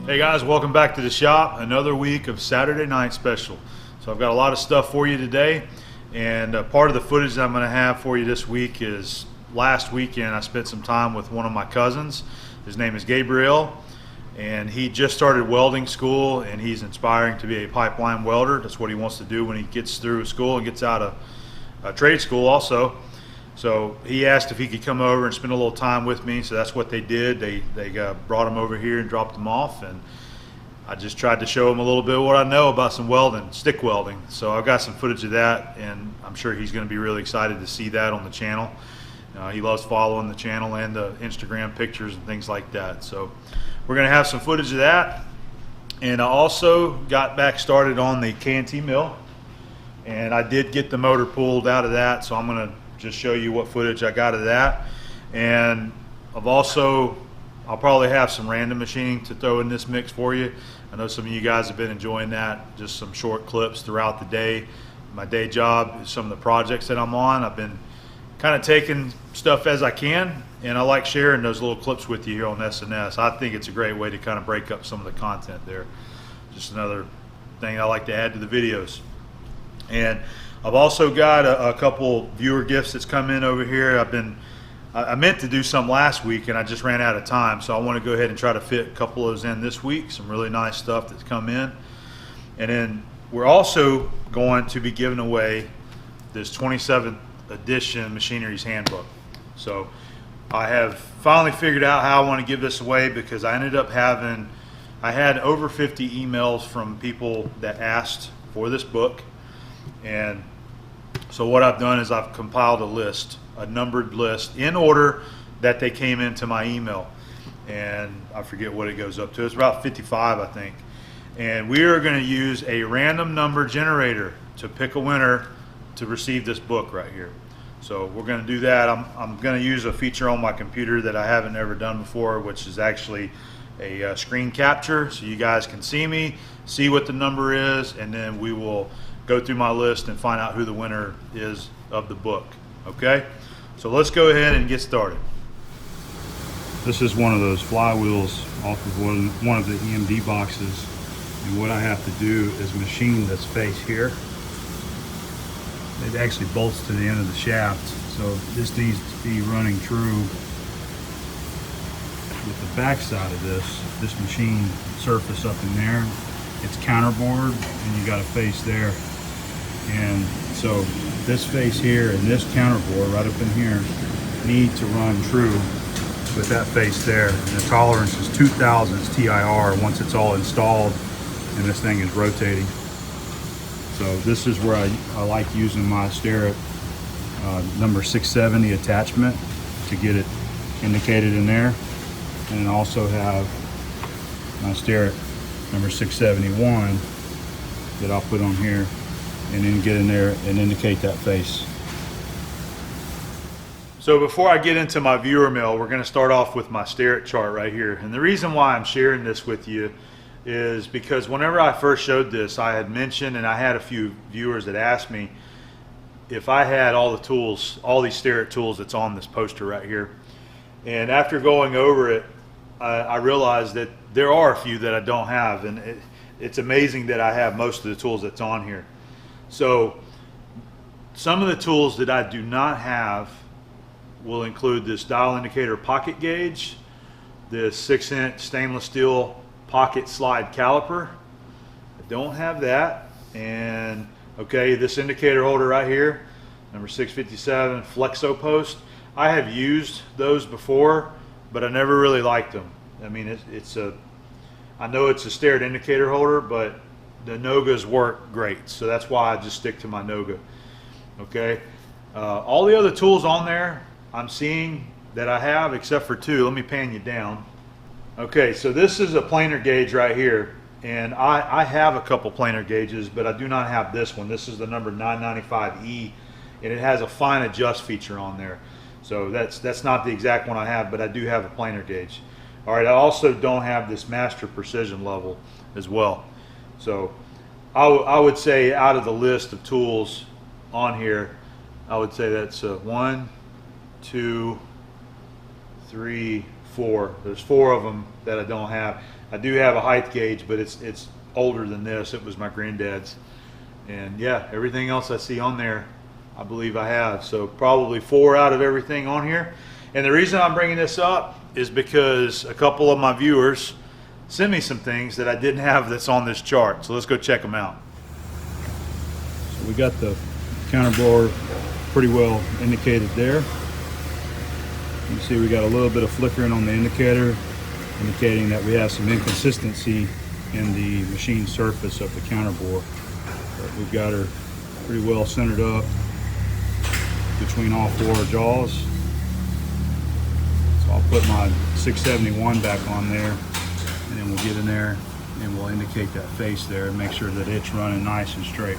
Hey guys, welcome back to the shop. Another week of Saturday night special. So I've got a lot of stuff for you today, and part of the footage that I'm going to have for you this week is last weekend I spent some time with one of my cousins. His name is Gabriel, and he just started welding school, and he's inspiring to be a pipeline welder. That's what he wants to do when he gets through school and gets out of trade school also. So he asked if he could come over and spend a little time with me, so that's what they did. They brought him over here and dropped him off, and I just tried to show him a little bit of what I know about some welding, stick welding. So I've got some footage of that, and I'm sure he's going to be really excited to see that on the channel. He loves following the channel and the Instagram pictures and things like that. So we're going to have some footage of that. And I also got back started on the K&T mill, and I did get the motor pulled out of that, so I'm going to just show you what footage I got of that. And I'll probably have some random machining to throw in this mix for you. I know some of you guys have been enjoying that, just some short clips throughout the day. My day job, some of the projects that I'm on, I've been kind of taking stuff as I can, and I like sharing those little clips with you here on SNS. I think it's a great way to kind of break up some of the content there. Just another thing I like to add to the videos. And I've also got a couple viewer gifts that's come in over here. I meant to do some last week and I just ran out of time, so I want to go ahead and try to fit a couple of those in this week. Some really nice stuff that's come in. And then we're also going to be giving away this 27th edition Machinery's Handbook. So I have finally figured out how I want to give this away, because I had over 50 emails from people that asked for this book. And so what I've done is I've compiled a list, a numbered list, in order that they came into my email. And I forget what it goes up to. It's about 55, I think. And we are going to use a random number generator to pick a winner to receive this book right here. So we're going to do that. I'm going to use a feature on my computer that I haven't ever done before, which is actually a screen capture, so you guys can see me, see what the number is, and then we will go through my list and find out who the winner is of the book. Okay, so let's go ahead and get started. This is one of those flywheels off of one of the EMD boxes, and what I have to do is machine this face here. It actually bolts to the end of the shaft, so this needs to be running true. With the back side of this machine surface up in there, it's counterbored, and you got a face there. And so this face here and this counterbore right up in here need to run true with that face there. And the tolerance is 2000 TIR once it's all installed and this thing is rotating. So this is where I like using my Sterrett number 670 attachment to get it indicated in there. And then also have my Sterrett number 671 that I'll put on here, and then get in there and indicate that face. So before I get into my viewer mail, we're going to start off with my Sterrett chart right here. And the reason why I'm sharing this with you is because whenever I first showed this, I had mentioned, and I had a few viewers that asked me if I had all the tools, all these Sterrett tools that's on this poster right here. And after going over it, I realized that there are a few that I don't have, and it's amazing that I have most of the tools that's on here. So some of the tools that I do not have will include this dial indicator pocket gauge, this 6-inch stainless steel pocket slide caliper. I don't have that. And okay, this indicator holder right here, number 657 flexo post. I have used those before, but I never really liked them. I mean, I know it's a Sterrett indicator holder, but the Nogas work great, so that's why I just stick to my Noga. Okay, all the other tools on there I'm seeing that I have, except for two. Let me pan you down. Okay, so this is a planer gauge right here, and I have a couple planer gauges, but I do not have this one. This is the number 995E, and it has a fine adjust feature on there. So that's not the exact one I have, but I do have a planer gauge. All right, I also don't have this master precision level as well. So I would say out of the list of tools on here, I would say that's 1, 2, 3, 4. There's 4 of them that I don't have. I do have a height gauge, but it's older than this. It was my granddad's. And yeah, everything else I see on there, I believe I have. So probably 4 out of everything on here. And the reason I'm bringing this up is because a couple of my viewers sent me some things that I didn't have that's on this chart. So let's go check them out. So we got the counterbore pretty well indicated there. You see we got a little bit of flickering on the indicator, indicating that we have some inconsistency in the machine surface of the counterbore. But we've got her pretty well centered up between all 4 jaws. So I'll put my 671 back on there, and then we'll get in there and we'll indicate that face there and make sure that it's running nice and straight.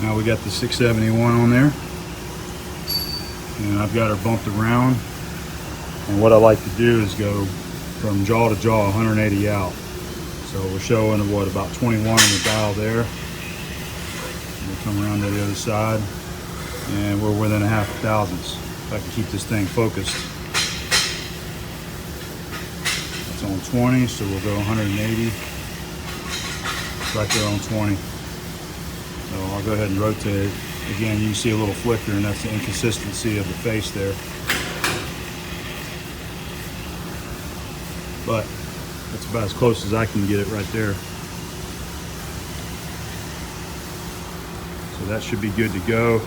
Now we got the 671 on there, and I've got her bumped around. And what I like to do is go from jaw to jaw 180 out. So we're showing what, about 21 on the dial there. We'll come around to the other side, and we're within a half a thousandths. If I can keep this thing focused. It's on 20, so we'll go 180. It's right there on 20. So I'll go ahead and rotate it. Again, you see a little flicker, and that's the inconsistency of the face there. But that's about as close as I can get it right there. So that should be good to go.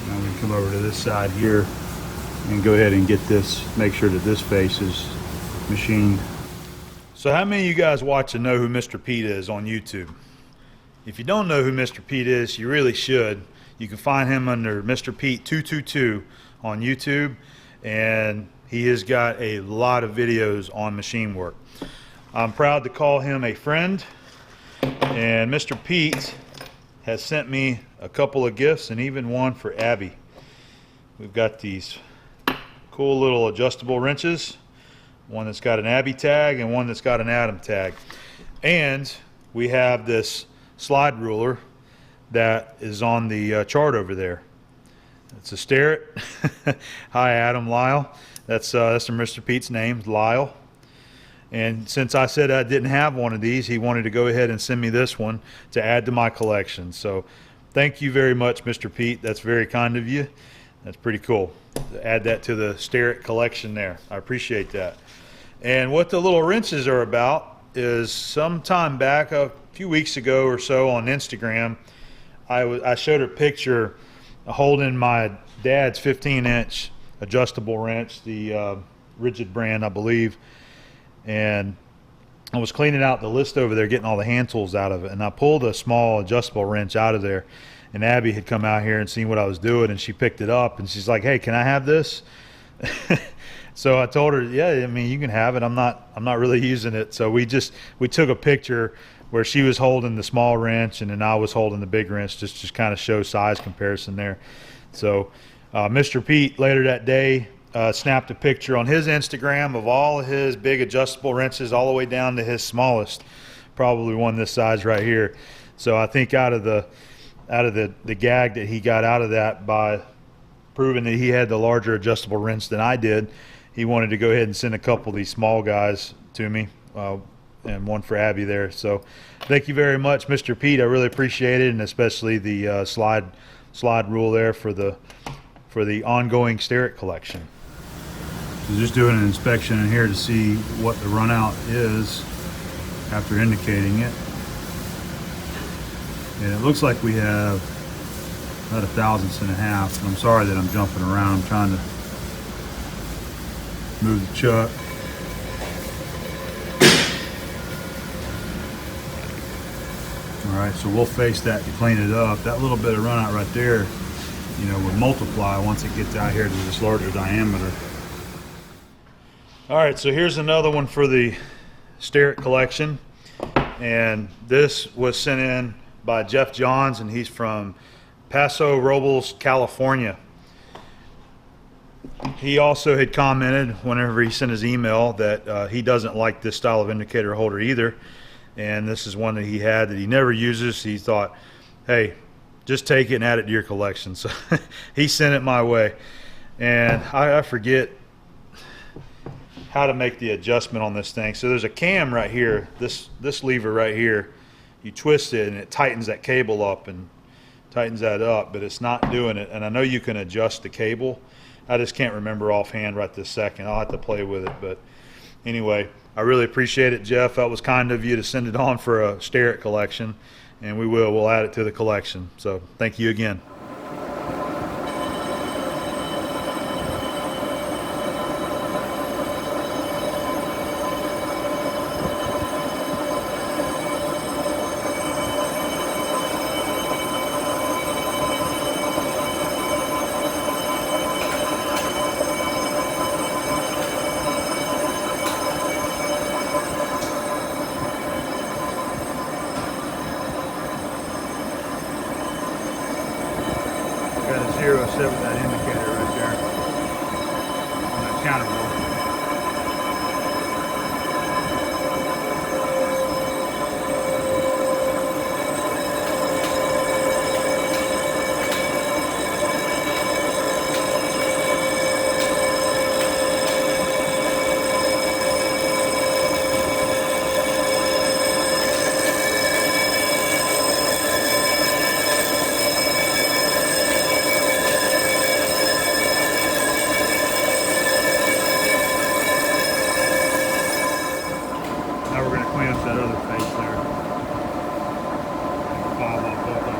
Now we can come over to this side here and go ahead and get this, make sure that this face is machined. So how many of you guys watch and know who Mr. Pete is on YouTube? If you don't know who Mr. Pete is, you really should. You can find him under Mr. Pete 222 on YouTube, and he has got a lot of videos on machine work. I'm proud to call him a friend, and Mr. Pete has sent me a couple of gifts, and even one for Abby. We've got these cool little adjustable wrenches, one that's got an Abby tag and one that's got an Adam tag. And we have this slide ruler that is on the chart over there. It's a Starrett. Hi Adam, Lyle. That's Mr. Pete's name, Lyle. And since I said I didn't have one of these, he wanted to go ahead and send me this one to add to my collection. So thank you very much, Mr. Pete. That's very kind of you. That's pretty cool. Add that to the Starrett collection there. I appreciate that. And what the little wrenches are about is sometime back, a few weeks ago or so on Instagram, I showed a picture holding my dad's 15-inch adjustable wrench, the Rigid brand, I believe. And I was cleaning out the list over there, getting all the hand tools out of it, and I pulled a small adjustable wrench out of there, and Abby had come out here and seen what I was doing, and she picked it up, and she's like, hey, can I have this? So I told her, yeah, I mean, you can have it. I'm not really using it. So we took a picture where she was holding the small wrench and then I was holding the big wrench, just kind of show size comparison there. So Mr. Pete later that day snapped a picture on his Instagram of all of his big adjustable wrenches all the way down to his smallest, probably one this size right here. So I think out of the gag that he got out of that by proving that he had the larger adjustable wrench than I did, he wanted to go ahead and send a couple of these small guys to me, and one for Abby there. So thank you very much, Mr. Pete. I really appreciate it, and especially the slide rule there for the ongoing Starrett collection. So just doing an inspection in here to see what the run out is after indicating it. And it looks like we have about 1/1000 and a half. I'm sorry that I'm jumping around. I'm trying to move the chuck. All right, so we'll face that to clean it up. That little bit of run out right there, you know, will multiply once it gets out here to this larger diameter. All right, so here's another one for the Starrett collection, and this was sent in by Jeff Johns, and he's from Paso Robles, California. He also had commented whenever he sent his email that he doesn't like this style of indicator holder either, and this is one that he had that he never uses. He thought, hey, just take it and add it to your collection. So he sent it my way, and I forget how to make the adjustment on this thing. So there's a cam right here, this lever right here. You twist it and it tightens that cable up and tightens that up, but it's not doing it. And I know you can adjust the cable. I just can't remember offhand right this second. I'll have to play with it. But anyway, I really appreciate it, Jeff. That was kind of you to send it on for a Stare-It collection, and we'll add it to the collection. So thank you again. Got a 0 set with that indicator right there on that counter board. Now we're going to clean up that other face there. Bob off both of them.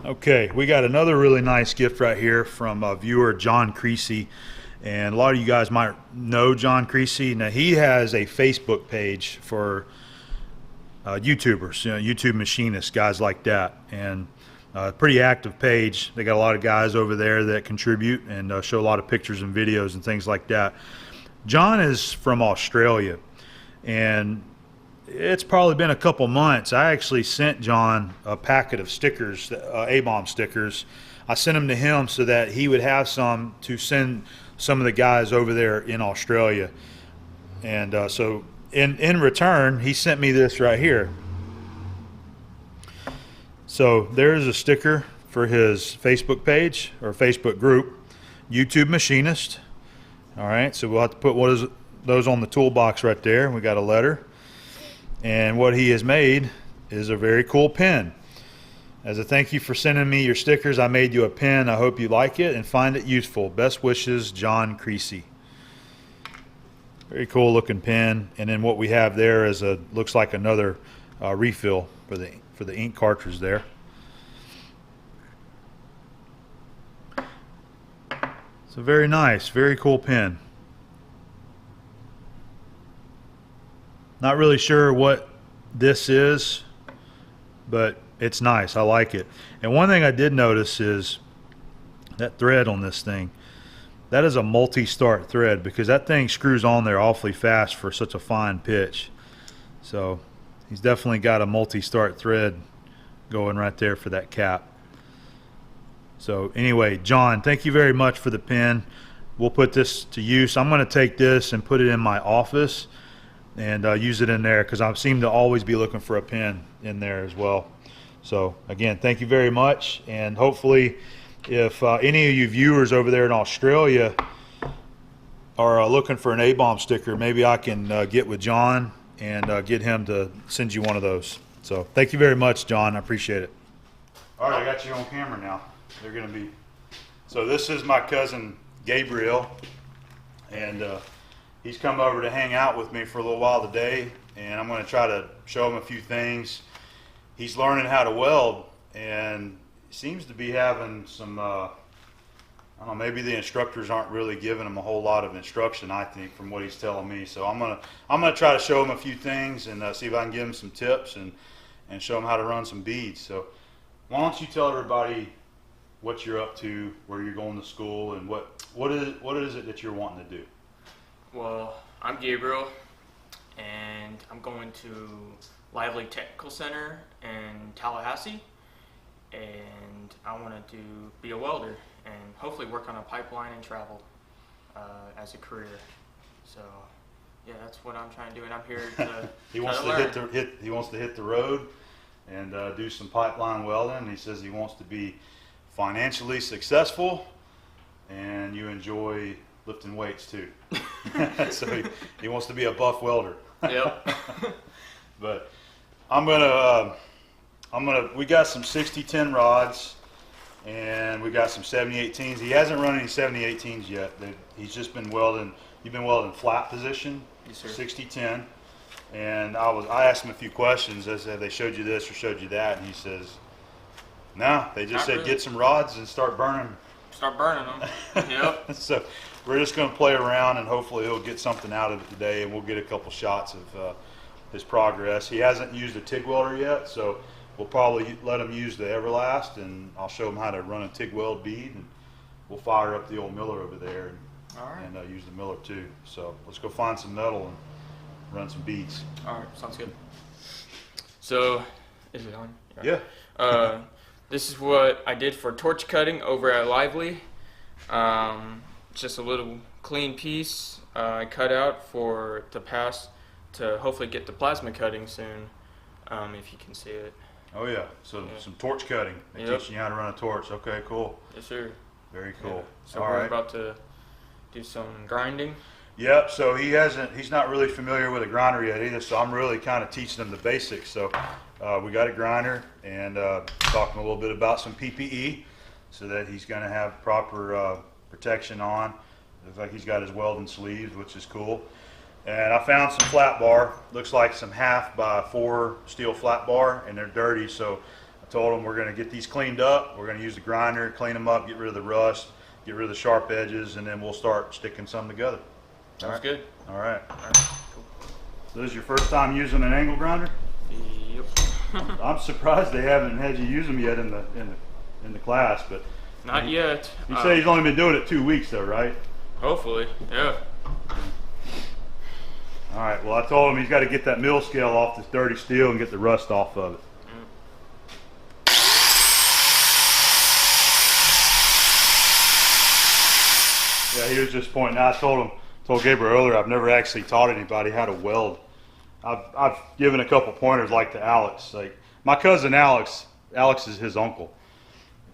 Okay, we got another really nice gift right here from viewer John Creasy, and a lot of you guys might know John Creasy. Now he has a Facebook page for YouTubers, YouTube machinists, guys like that, and pretty active page. They got a lot of guys over there that contribute and show a lot of pictures and videos and things like that. John is from Australia, and it's probably been a couple months. I actually sent John a packet of stickers, A-bomb stickers. I sent them to him so that he would have some to send some of the guys over there in Australia. And so in return, he sent me this right here. So there's a sticker for his Facebook page or Facebook group, YouTube Machinist. All right, so we'll have to put those on the toolbox right there. We got a letter. And what he has made is a very cool pen. As a thank you for sending me your stickers, I made you a pen. I hope you like it and find it useful. Best wishes, John Creasy. Very cool looking pen. And then what we have there is looks like another refill for the ink cartridge there. So very nice, very cool pen. Not really sure what this is, but it's nice. I like it. And one thing I did notice is that thread on this thing. That is a multi-start thread because that thing screws on there awfully fast for such a fine pitch. So he's definitely got a multi-start thread going right there for that cap. So anyway, John, thank you very much for the pen. We'll put this to use. I'm going to take this and put it in my office and use it in there because I seem to always be looking for a pen in there as well. So again, thank you very much, and hopefully if any of you viewers over there in Australia are looking for an A-bomb sticker, maybe I can get with John and get him to send you one of those. So thank you very much, John. I appreciate it. All right, I got you on camera now. They're going to be. So this is my cousin Gabriel, and he's come over to hang out with me for a little while today, and I'm going to try to show him a few things. He's learning how to weld, and seems to be having some, I don't know, maybe the instructors aren't really giving him a whole lot of instruction, I think, from what he's telling me. So I'm gonna try to show him a few things and see if I can give him some tips and show him how to run some beads. So why don't you tell everybody what you're up to, where you're going to school, and what is it that you're wanting to do? Well, I'm Gabriel, and I'm going to Lively Technical Center in Tallahassee, and I wanted to be a welder and hopefully work on a pipeline and travel as a career. So yeah, that's what I'm trying to do, and I'm here to He wants to learn. He wants to hit the road and do some pipeline welding. He says he wants to be financially successful, and you enjoy lifting weights too. So he wants to be a buff welder. Yep. But we got some 60-10 rods, and we got some 70-18s. He hasn't run any 70-18s yet. He's just been welding. You've been welding flat position, Yes, sir. 60-10. And I asked him a few questions. I said, they showed you this or showed you that? And he says, no, they just Not said really. Get some rods and start burning. Start burning them. Yep. So we're just going to play around, and hopefully he'll get something out of it today, and we'll get a couple shots of his progress. He hasn't used a TIG welder yet, so we'll probably let him use the Everlast, and I'll show him how to run a TIG weld bead, and we'll fire up the old miller over there and, All right. and use the miller too. So let's go find some metal and run some beads. All right, sounds good. So, is it on? Yeah. This is what I did for torch cutting over at Lively. Just a little clean piece I cut out to pass to hopefully get the plasma cutting soon, if you can see it. Oh yeah. So Yeah. some torch cutting. They're Yep. teaching you how to run a torch. Okay, cool. Yes, sir. Very cool. Yeah. So All we're right. about to do some grinding. Yep, so he's not really familiar with a grinder yet either, so I'm really kind of teaching him the basics. So we got a grinder, and talking a little bit about some PPE so that he's going to have proper protection on. Looks like he's got his welding sleeves, which is cool. And I found some flat bar, looks like some 1/2x4 steel flat bar, and they're dirty, so I told him we're going to get these cleaned up. We're going to use the grinder, clean them up, get rid of the rust, get rid of the sharp edges, and then we'll start sticking some together. Sounds good. All right. All right, cool. So this is your first time using an angle grinder? Yep. I'm surprised they haven't had you use them yet in the class, but Not yet. you say he's only been doing it 2 weeks though, right? Hopefully, yeah. All right. Well, I told him he's got to get that mill scale off this dirty steel and get the rust off of it. Yeah, he was just pointing out. I told Gabriel earlier, I've never actually taught anybody how to weld. I've given a couple pointers like to Alex. Like my cousin Alex is his uncle,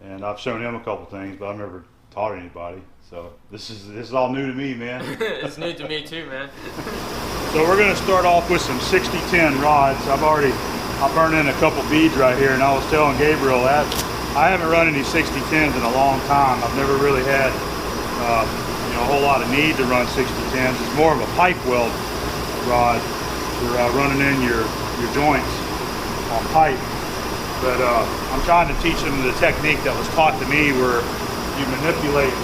and I've shown him a couple things, but I've never taught anybody. So this is all new to me, man. It's new to me too, man. So we're gonna start off with some 60-10 rods. I burned in a couple beads right here, and I was telling Gabriel that I haven't run any 60-10s in a long time. I've never really had a whole lot of need to run 60-10s. It's more of a pipe weld rod for running in your joints on pipe. But I'm trying to teach them the technique that was taught to me, where you manipulate.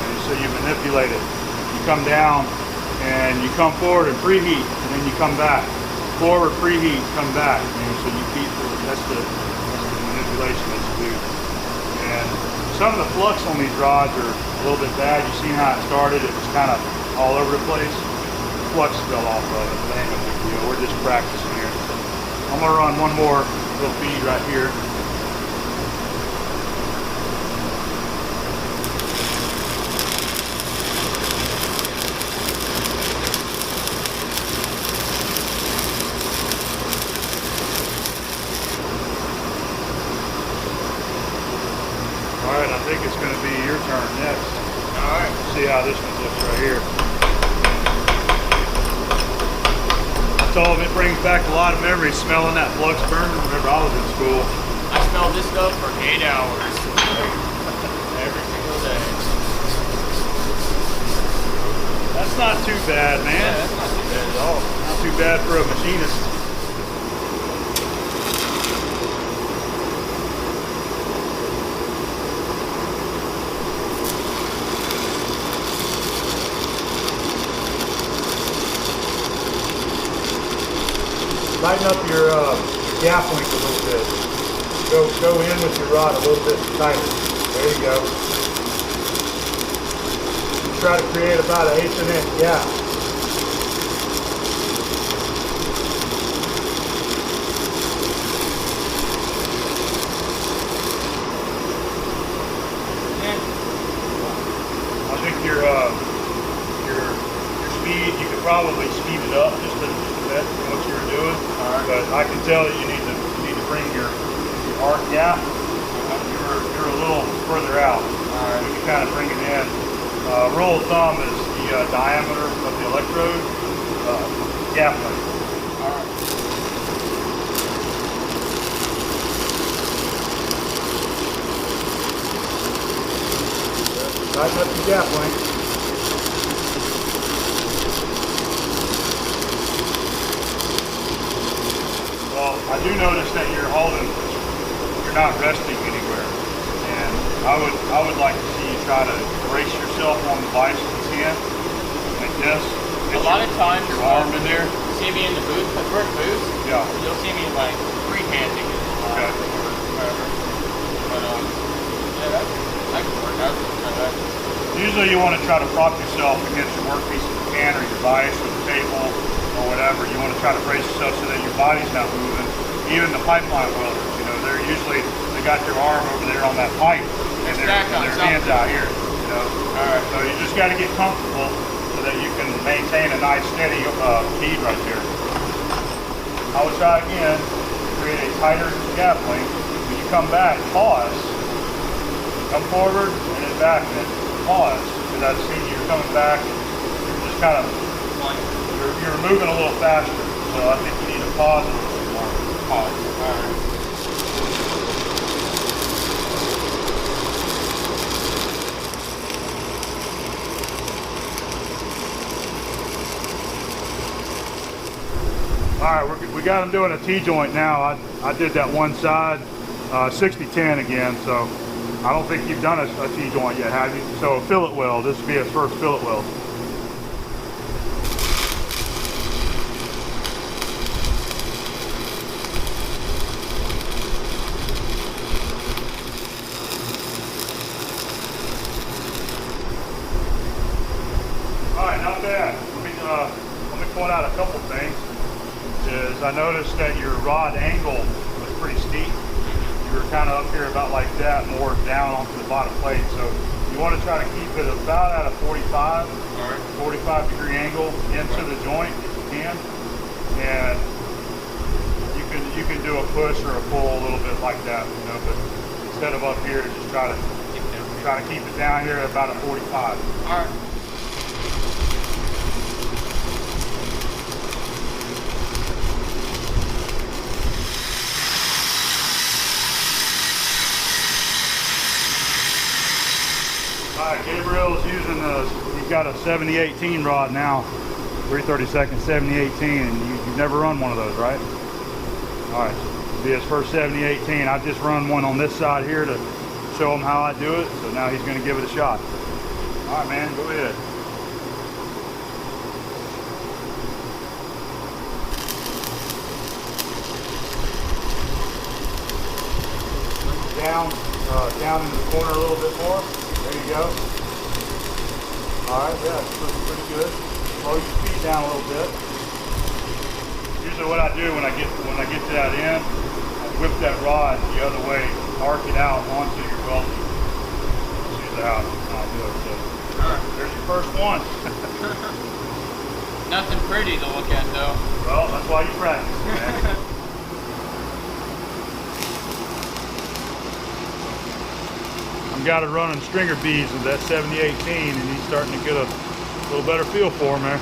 And so you manipulate it. You come down and you come forward and preheat, and then you come back. Forward, preheat, come back. And so you keep. That's the manipulation that you do. And some of the flux on these rods are a little bit bad. You see how it started? It was kind of all over the place. Flux fell off of it, but ain't no big deal. We're just practicing here. I'm gonna run one more little bead right here. Alright, I think it's gonna be your turn next. Alright. See how this one looks right here. I told him it brings back a lot of memories smelling that flux burner. Remember I was in school. I smelled this stuff for 8 hours. Every single day. That's not too bad, man. Yeah, that's not too bad at all. Not too bad for a machinist. Tighten up your gap length a little bit. Go in with your rod a little bit tighter. There you go. Try to create about an 1/8 inch gap. tell that you need to bring your arc gap. You're a little further out. All right. You kind of bring it in. Rule of thumb is the diameter of the electrode gap length. All right. Tighten up the gap length. Well, I do notice that you're not resting anywhere, and I would like to see you try to brace yourself on the vise if you can, like this. A lot of times, your arm in there. See me in the booth, the first booth. Yeah. You'll see me like freehanding it. Okay. Or whatever. But yeah, that can work. I was gonna try that. Usually you want to try to prop yourself against your workpiece if you can, or your vise or the table or whatever. You want to try to brace yourself so that your body's not moving. Even the pipeline welders, you know, they got their arm over there on that pipe and their hands out here, you know. Alright, so you just got to get comfortable so that you can maintain a nice steady feed right there. I will try again to create a tighter gap length. When you come back, pause, come forward and then back, and then pause, because I've seen you coming back, you're just kind of, you're moving a little faster, so I think you need to pause a little bit more. Pause. Alright. Alright, we got him doing a T-joint now. I did that one side, 60-10 again, so I don't think you've done a T-joint yet, have you? So a fillet weld, this would be his first fillet weld. Alright, not bad. Let me point out a couple things. I noticed that your rod angle was pretty steep. You were kind of up here about like that, more down onto the bottom plate. So you want to try to keep it about at a 45 degree angle into the joint if you can. And you can do a push or a pull a little bit like that, you know, but instead of up here, just try to keep it down here at about a 45. All right. Alright, Gabriel is using he's got a 70-18 rod now, 3/32 70-18, and you've never run one of those, right? Alright, so this will be his first 70-18. I just run one on this side here to show him how I do it, so now he's going to give it a shot. Alright, man, go ahead. Down into the corner a little bit more. There you go. Alright, yeah, it's looking pretty good. Slow your speed down a little bit. Usually what I do when I get to that end, I whip that rod the other way, arc it out onto your welding. That's usually how I do it. So, there's your first one. Nothing pretty to look at though. Well, that's why you practice, man. I've got it running stringer beads with that 70-18, and he's starting to get a little better feel for him there.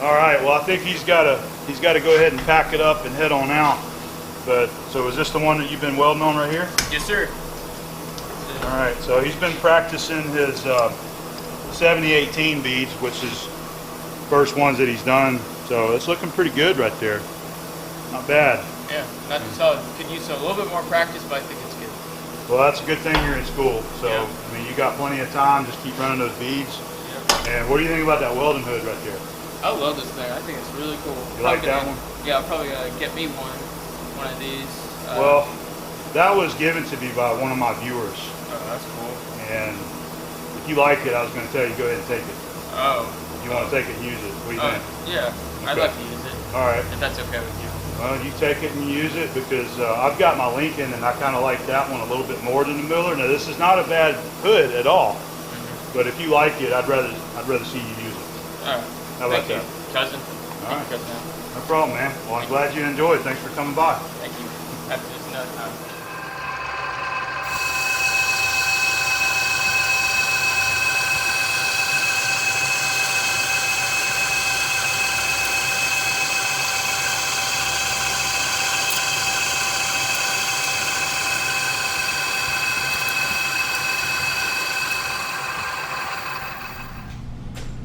All right, well I think he's got to go ahead and pack it up and head on out. But so is this the one that you've been welding on right here? Yes, sir. All right, so he's been practicing his 70-18 beads, which is first ones that he's done. So it's looking pretty good right there. Not bad. Yeah, not so could use a little bit more practice, but I think it's good. Well, that's a good thing you're in school. So yeah. I mean, you got plenty of time. Just keep running those beads. Yeah. And what do you think about that welding hood right there? I love this thing. I think it's really cool. You like that one? Yeah, I'll probably get me one of these. Well, that was given to me by one of my viewers. Oh, that's cool. And if you like it, I was going to tell you go ahead and take it. Oh. If you want to take it and use it, what do you think? Yeah, okay. I'd like to use it. All right. If that's okay with you. Well, you take it and use it, because I've got my Lincoln and I kind of like that one a little bit more than the Miller. Now, this is not a bad hood at all. But if you like it, I'd rather see you use it. All right. How about Thank you, that? cousin. All right. Thank you, cousin. No problem, man. Well, I'm glad you enjoyed it. Thanks for coming by. Thank you. Have to just another time.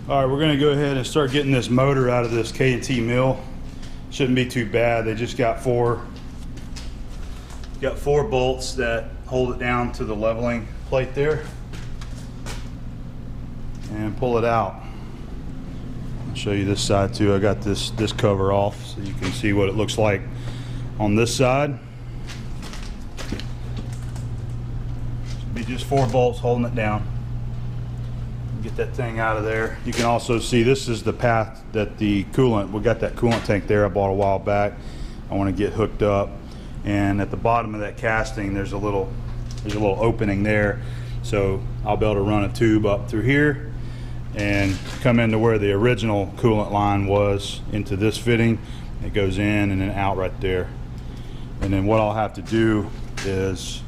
All right, we're going to go ahead and start getting this motor out of this K&T mill. Shouldn't be too bad. They just got four bolts that hold it down to the leveling plate there, and pull it out. I'll show you this side too. I got this cover off so you can see what it looks like on this side. Should be just 4 bolts holding it down. Get that thing out of there. You can also see this is the path that the coolant, we got that coolant tank there I bought a while back. I want to get hooked up, and at the bottom of that casting there's a little opening there, so I'll be able to run a tube up through here and come into where the original coolant line was, into this fitting. It goes in and then out right there, and then what I'll have to do is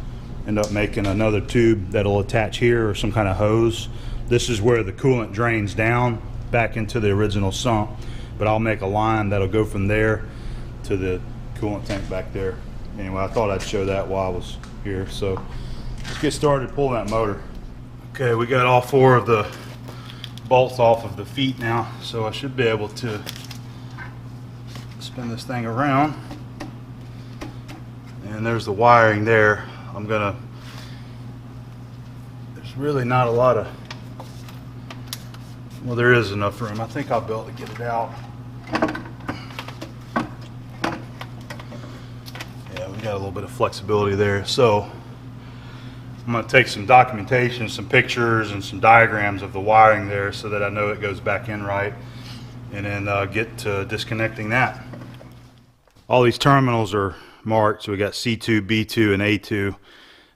end up making another tube that'll attach here, or some kind of hose. This is where the coolant drains down back into the original sump, but I'll make a line that'll go from there to the coolant tank back there. Anyway, I thought I'd show that while I was here. So let's get started pulling that motor. Okay, we got all 4 of the bolts off of the feet now, so I should be able to spin this thing around. And there's the wiring there. There's really not a lot of, well, there is enough room. I think I'll be able to get it out. Yeah, we got a little bit of flexibility there. So I'm going to take some documentation, some pictures, and some diagrams of the wiring there so that I know it goes back in right, and then get to disconnecting that. All these terminals are marked, so we got C2, B2, and A2.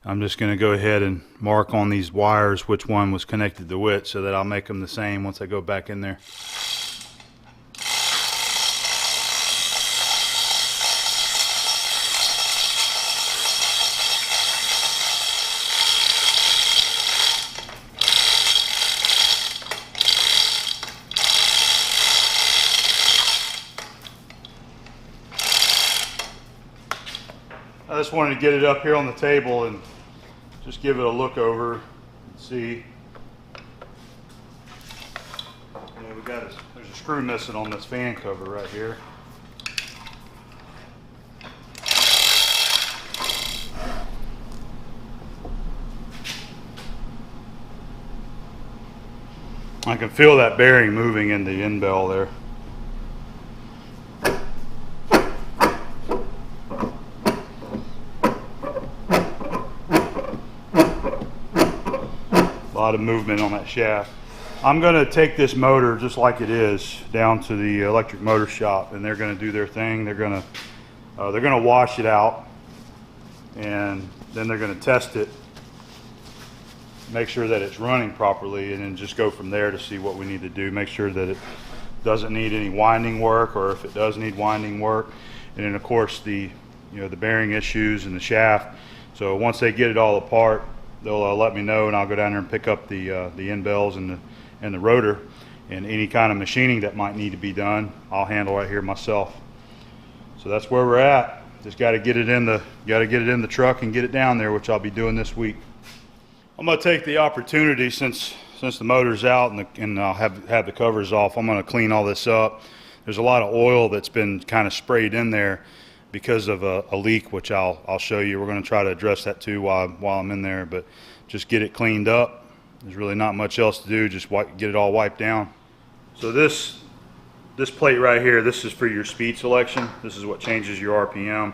I'm just going to go ahead and mark on these wires which one was connected to which, so that I'll make them the same once I go back in there. I just wanted to get it up here on the table and just give it a look over and see. Yeah, there's a screw missing on this fan cover right here. I can feel that bearing moving in the end bell there. A lot of movement on that shaft. I'm going to take this motor just like it is down to the electric motor shop, and they're going to do their thing. They're going to wash it out, and then they're going to test it, make sure that it's running properly, and then just go from there to see what we need to do. Make sure that it doesn't need any winding work, or if it does need winding work, and then of course the bearing issues and the shaft. So once they get it all apart, they'll let me know, and I'll go down there and pick up the end bells and the rotor, and any kind of machining that might need to be done, I'll handle right here myself. So that's where we're at. Just got to get it in the truck and get it down there, which I'll be doing this week. I'm going to take the opportunity, since the motor's out and I'll have the covers off, I'm going to clean all this up. There's a lot of oil that's been kind of sprayed in there because of a leak, which I'll show you. We're going to try to address that too while I'm in there, but just get it cleaned up. There's really not much else to do, just get it all wiped down. So this plate right here, this is for your speed selection. This is what changes your RPM,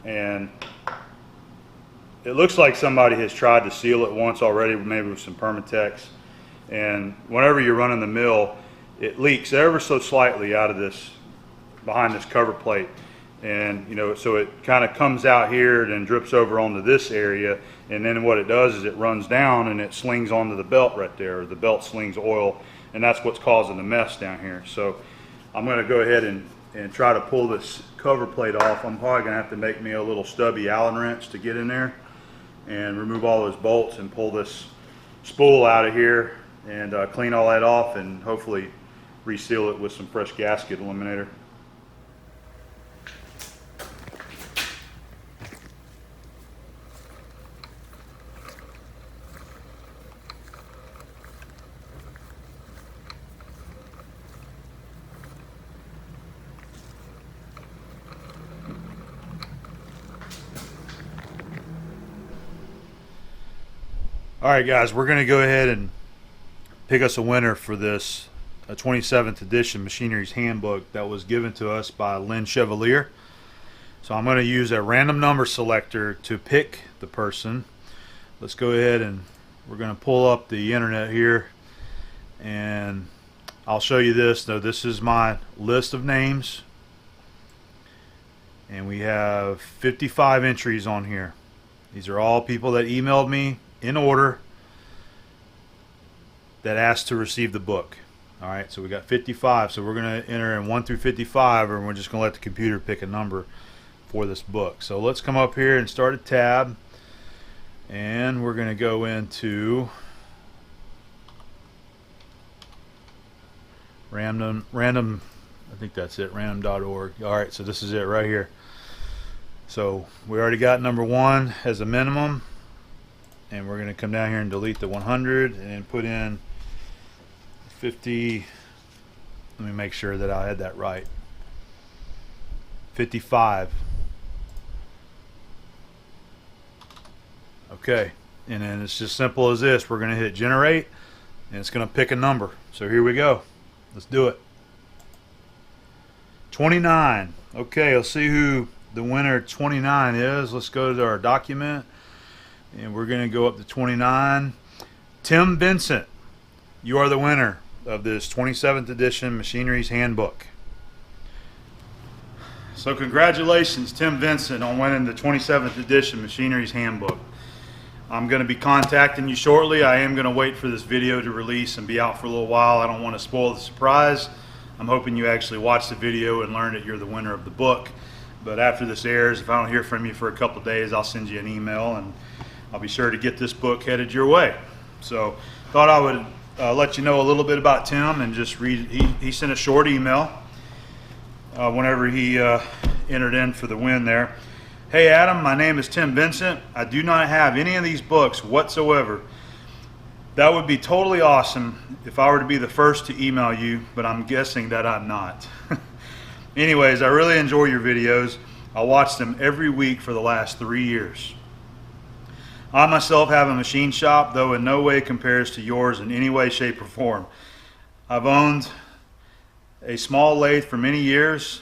and it looks like somebody has tried to seal it once already, maybe with some Permatex, and whenever you're running the mill, it leaks ever so slightly out of this, behind this cover plate. And so it kind of comes out here and then drips over onto this area, and then what it does is it runs down and it slings onto the belt right there. The belt slings oil, and that's what's causing the mess down here. So I'm going to go ahead and try to pull this cover plate off. I'm probably going to have to make me a little stubby Allen wrench to get in there and remove all those bolts and pull this spool out of here and clean all that off and hopefully reseal it with some fresh gasket eliminator. All right, guys, we're going to go ahead and pick us a winner for this 27th edition Machinery's Handbook that was given to us by Lynn Chevalier. So I'm going to use a random number selector to pick the person. Let's go ahead and we're going to pull up the internet here, and I'll show you this. Now, this is my list of names, and we have 55 entries on here. These are all people that emailed me in order that asked to receive the book. All right, so we got 55, so we're going to enter in 1 through 55, and we're just going to let the computer pick a number for this book. So let's come up here and start a tab, and we're going to go into random, I think that's it, random.org. All right, so this is it right here. So we already got number 1 as a minimum, and we're going to come down here and delete the 100 and then put in 50. Let me make sure that I had that right. 55. Okay, and then it's just simple as this. We're going to hit generate, and it's going to pick a number. So here we go. Let's do it. 29. Okay, let's see who the winner 29 is. Let's go to our document, and we're going to go up to 29. Tim Vincent, you are the winner of this 27th edition Machinery's Handbook. So congratulations, Tim Vincent, on winning the 27th edition Machinery's Handbook. I'm going to be contacting you shortly. I am going to wait for this video to release and be out for a little while. I don't want to spoil the surprise. I'm hoping you actually watch the video and learn that you're the winner of the book. But after this airs, if I don't hear from you for a couple of days, I'll send you an email, and I'll be sure to get this book headed your way. So thought I would let you know a little bit about Tim and just read. He sent a short email whenever he entered in for the win there. Hey Adam, my name is Tim Vincent. I do not have any of these books whatsoever. That would be totally awesome if I were to be the first to email you, but I'm guessing that I'm not. Anyways, I really enjoy your videos. I watch them every week for the last 3 years. I myself have a machine shop, though in no way compares to yours in any way, shape, or form. I've owned a small lathe for many years,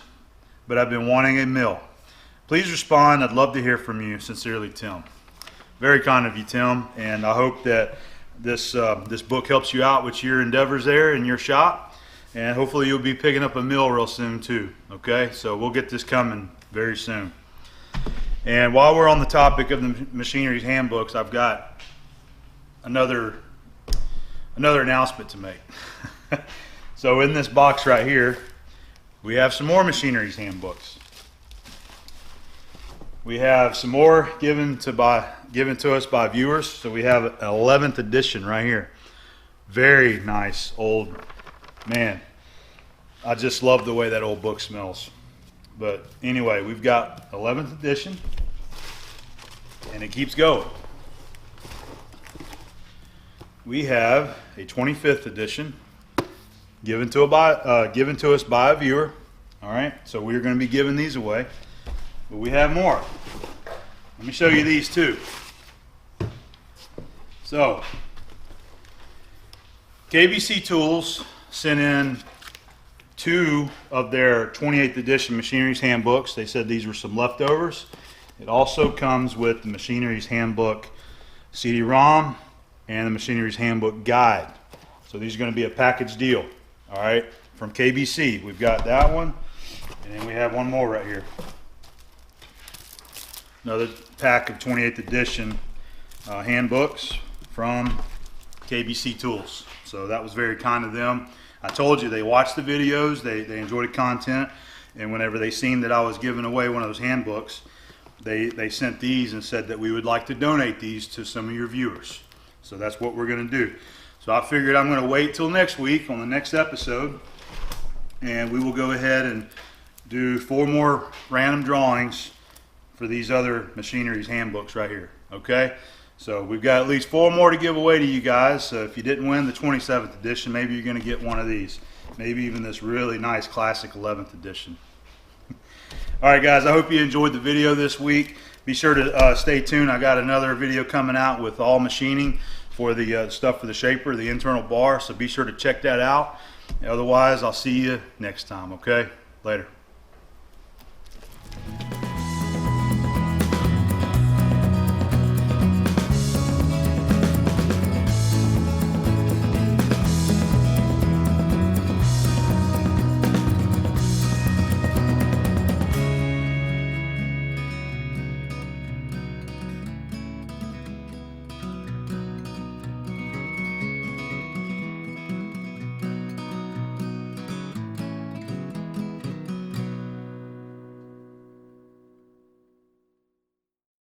but I've been wanting a mill. Please respond. I'd love to hear from you. Sincerely, Tim. Very kind of you, Tim, and I hope that this book helps you out with your endeavors there in your shop, and hopefully you'll be picking up a mill real soon too. Okay, so we'll get this coming very soon. And while we're on the topic of the Machinery's Handbooks, I've got another announcement to make. So in this box right here, we have some more Machinery's Handbooks. We have some more given to us by viewers. So we have an 11th edition right here. Very nice old, man. I just love the way that old book smells. But anyway, we've got 11th edition, and it keeps going. We have a 25th edition given to us by a viewer. All right, so we're going to be giving these away. But we have more. Let me show you these too. So, KBC Tools sent in 2 of their 28th edition Machinery's Handbooks. They said these were some leftovers. It also comes with the Machinery's Handbook CD-ROM and the Machinery's Handbook Guide. So these are going to be a package deal. All right, from KBC. We've got that one, and then we have one more right here. another pack of 28th edition handbooks from KBC Tools. So that was very kind of them. I told you they watched the videos, they enjoyed the content, and whenever they seen that I was giving away one of those handbooks, they sent these and said that we would like to donate these to some of your viewers. So that's what we're going to do. So I figured I'm going to wait till next week on the next episode, and we will go ahead and do 4 more random drawings for these other machinery's handbooks right here. Okay? So we've got at least 4 more to give away to you guys. So if you didn't win the 27th edition, maybe you're going to get one of these. Maybe even this really nice classic 11th edition. All right, guys, I hope you enjoyed the video this week. Be sure to stay tuned. I got another video coming out with all machining for the stuff for the shaper, the internal bar. So be sure to check that out. Otherwise, I'll see you next time, okay? Later.